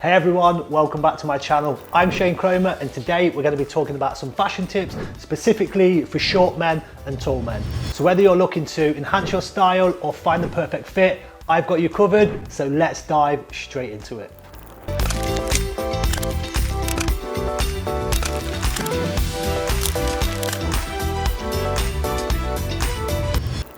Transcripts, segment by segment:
Hey everyone, welcome back to my channel. I'm Shane Cromer and today we're going to be talking about some fashion tips specifically for short men and tall men. So whether you're looking to enhance your style or find the perfect fit, I've got you covered, so let's dive straight into it.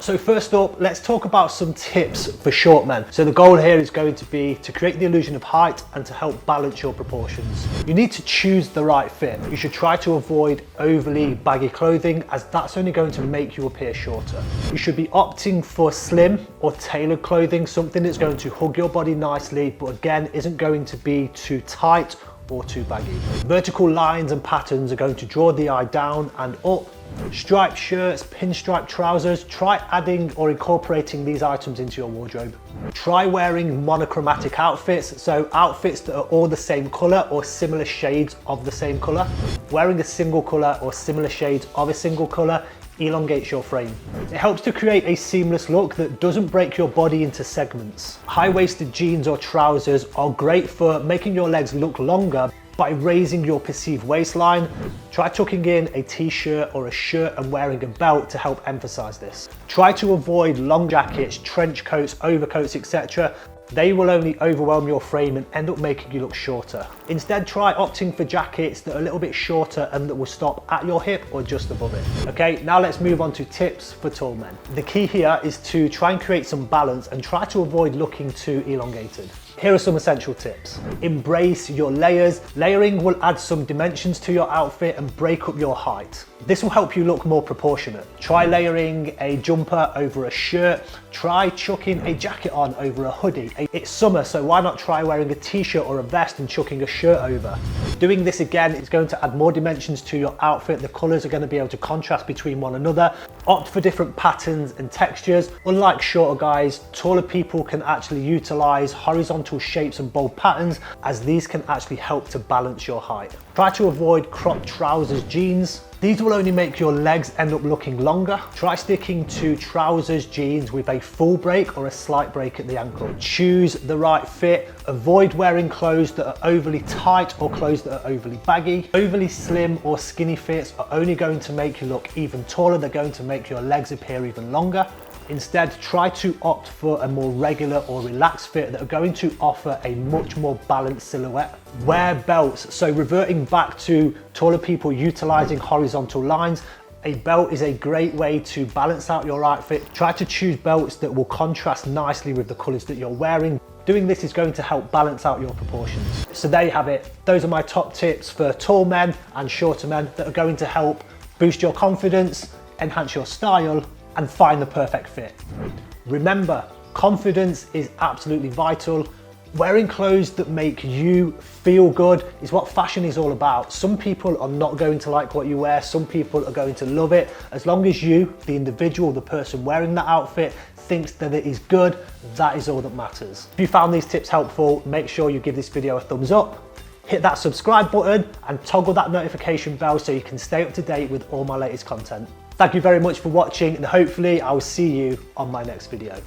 So first up, let's talk about some tips for short men. So the goal here is going to be to create the illusion of height and to help balance your proportions. You need to choose the right fit. You should try to avoid overly baggy clothing as that's only going to make you appear shorter. You should be opting for slim or tailored clothing, something that's going to hug your body nicely, but again, isn't going to be too tight or too baggy. Vertical lines and patterns are going to draw the eye down and up. Striped shirts, pinstripe trousers, try adding or incorporating these items into your wardrobe. Try wearing monochromatic outfits, so outfits that are all the same colour or similar shades of the same colour. Wearing a single colour or similar shades of a single colour elongates your frame. It helps to create a seamless look that doesn't break your body into segments. High-waisted jeans or trousers are great for making your legs look longer by raising your perceived waistline. Try tucking in a t-shirt or a shirt and wearing a belt to help emphasize this. Try to avoid long jackets, trench coats, overcoats, etc. They will only overwhelm your frame and end up making you look shorter. Instead, try opting for jackets that are a little bit shorter and that will stop at your hip or just above it. Okay, now let's move on to tips for tall men. The key here is to try and create some balance and try to avoid looking too elongated. Here are some essential tips. Embrace your layers. Layering will add some dimensions to your outfit and break up your height. This will help you look more proportionate. Try layering a jumper over a shirt. Try chucking a jacket on over a hoodie. It's summer, so why not try wearing a t-shirt or a vest and chucking a shirt over? Doing this again is going to add more dimensions to your outfit. The colours are going to be able to contrast between one another. Opt for different patterns and textures. Unlike shorter guys, taller people can actually utilise horizontal shapes and bold patterns, as these can actually help to balance your height. Try to avoid cropped trousers, jeans. These will only make your legs end up looking longer. Try sticking to trousers, jeans with a full break or a slight break at the ankle. Choose the right fit. Avoid wearing clothes that are overly tight or clothes that are overly baggy. Overly slim or skinny fits are only going to make you look even taller. They're going to make your legs appear even longer. Instead, try to opt for a more regular or relaxed fit that are going to offer a much more balanced silhouette. Wear belts. So reverting back to taller people utilizing horizontal lines, a belt is a great way to balance out your outfit. Try to choose belts that will contrast nicely with the colors that you're wearing. Doing this is going to help balance out your proportions. So there you have it. Those are my top tips for tall men and shorter men that are going to help boost your confidence, enhance your style, and find the perfect fit. Remember, confidence is absolutely vital. Wearing clothes that make you feel good is what fashion is all about. Some people are not going to like what you wear, some people are going to love it. As long as you, the individual, the person wearing that outfit, thinks that it is good, that is all that matters. If you found these tips helpful, make sure you give this video a thumbs up, hit that subscribe button and toggle that notification bell so you can stay up to date with all my latest content. Thank you very much for watching and hopefully I will see you on my next video.